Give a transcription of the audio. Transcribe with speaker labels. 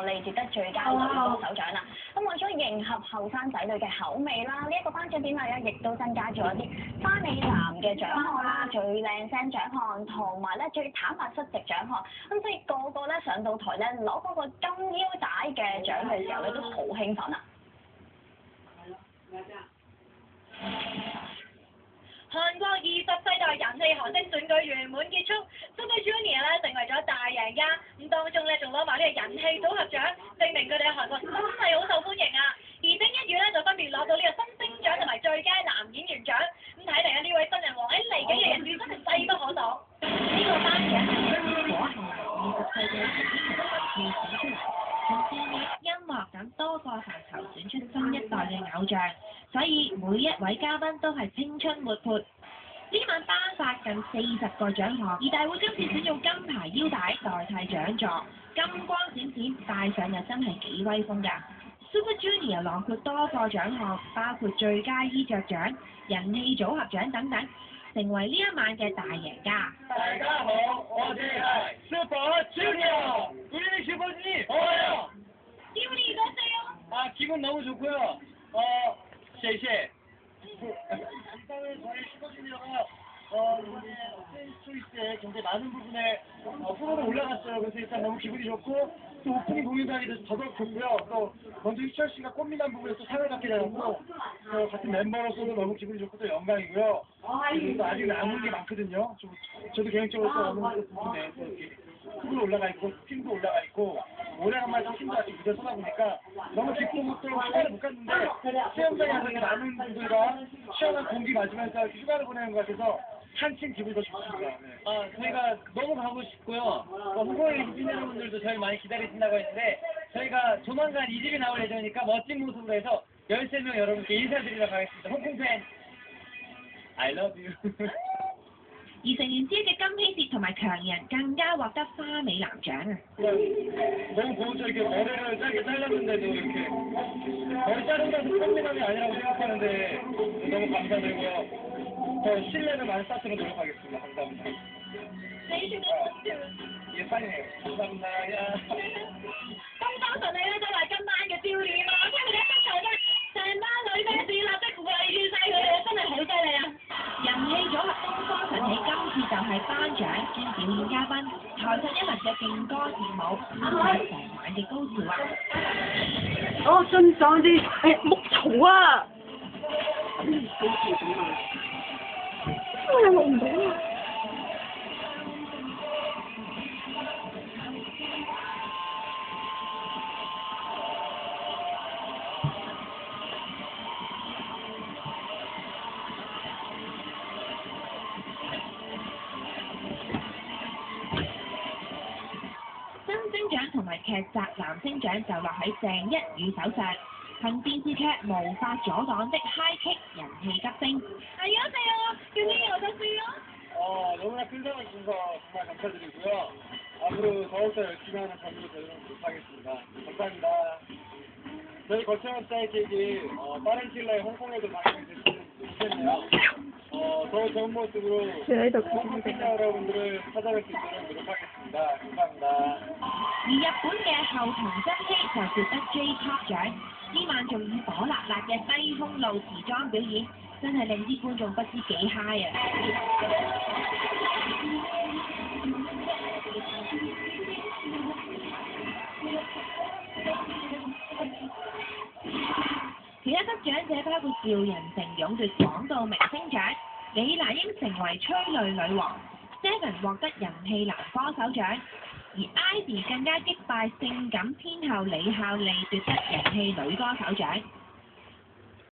Speaker 1: 孝利奪得最佳女歌手獎啦。咁為咗迎合後生仔女嘅口味啦，呢一個頒獎典禮咧亦都增加咗一啲花美男嘅獎項啦、最靚聲獎項同埋咧最坦白率直獎項。咁所以個個咧上到台咧攞嗰個金腰帶嘅獎嘅時候咧都好興奮啊！
Speaker 2: 韓國20世代人氣韓星選舉圓滿結束 ，Super Junior 咧成為咗大贏家。咁當中咧仲攞埋呢個人氣組合獎，證明佢哋喺韓國真係好受歡迎啊！而丁一宇咧就分別攞到呢個新星獎同埋最佳男演員獎。咁睇嚟呢位新人王喺嚟緊嘅日子真係勢不可擋。呢個頒獎結果係由20歲嘅演員人氣選出嚟。從電影、音樂等多個範疇選出新一代嘅偶像，所以每一位嘉賓都係青春活潑。呢晚頒發近40個獎項，而大會今次選用金牌腰帶代替獎座，金光閃閃，戴上又真係幾威風㗎。Super Junior 囊括多個獎項，包括最佳衣着獎、人氣組合獎等等，成為呢一晚嘅大贏家。
Speaker 3: 大家好，我哋係 Super Junior， 우리는 Super Junior， 좋아요。
Speaker 2: 기분이 어떠세요?
Speaker 3: 기분 너무 좋고요. 謝謝。 일단은 저희 슈퍼주니어가 이번에 팬 초이스에 굉장히 많은 부분에 프로로 올라갔어요. 그래서 일단 너무 기분이 좋고 또 오프닝 공연도 하게 돼서 더더욱 좋고요. 또 먼저 희철 씨가 꽃미남 부분에 또 상을 받게 되었고 또 같은 멤버로서도 너무 기분이 좋고 또 영광이고요. 그리고 또 아직 남은 게 많거든요. 저도 개인적으로 또 어느 부분에 또 이렇게 프로 올라가 있고 팀도 올라가 있고 오래간만에 팀도 같이 무대 서다 보니까 너무 기쁘고 또 휴가를 못 갔는데 수영장에 가서 많은 분들과 시원한 공기 맞으면서 휴가를 보내는 것 같아서 한층 기분이 더 좋습니다. 네. 저희가 너무 가고 싶고요. 홍콩에 계시는 분들도 저희 많이 기다리신다고 했는데 저희가 조만간 2집이 나올 예정이니까 멋진 모습으로 해서 13명 여러분께 인사드리도록 하겠습니다. 홍콩 팬 I love you.
Speaker 2: 而成員之一嘅金希哲同埋強人更加獲得花美男獎啊！
Speaker 3: 너무 고우죠. 이렇게 머리를 짧게 잘랐는데도 이렇게 머리 자른 것은 꽃미남이 아니라고 생각하는데 너무 감사드리고요. 더 신뢰를 많이 쌓도록 노력하겠습니다. 감사합니다. 예, 빨리네요. 감사합니다. 야.
Speaker 2: 咁當時你咧都係今晚嘅焦點啊！聽佢哋一出場咧，成班女 fans 立即圍住晒佢哋，真係好犀利啊！人氣組合東方神起今次就係頒獎兼表演嘉賓，台上一輪嘅勁歌熱舞，係成晚嘅高潮啊！
Speaker 4: 欣賞啲牧草啊！我唔到啊！
Speaker 2: 新星獎同埋劇集男星獎就落喺鄭一宇手上，憑電視劇無法阻擋的 High Kick 人氣急升。안녕하세요，윤희 어떠세요？
Speaker 3: 너무나 큰 사랑 주셔서 정말 감사드리고요. 앞으로 더욱더 열심히 하는 전으로 되도록 노력하겠습니다. 감사합니다. 저희 거창한 사이킥이 빠른 시일 내에 홍콩에도 방영이 됐네요. 더 좋은 모습으로 홍콩 팬 여러분들을 찾아뵐 수 있도록 노력하겠습니다. 감사합니다.
Speaker 2: 而日本嘅後藤真希就奪得 J-Pop 獎，呢晚仲以火辣辣嘅低胸露時裝表演，真係令啲觀眾不知幾嗨啊！其他得獎者包括趙仁成勇奪廣告明星獎，李娜英成為催淚女王 ，Seven 獲得人氣男歌手獎，而 Ivy 更加擊敗性感天后李孝利奪得人氣女歌手獎。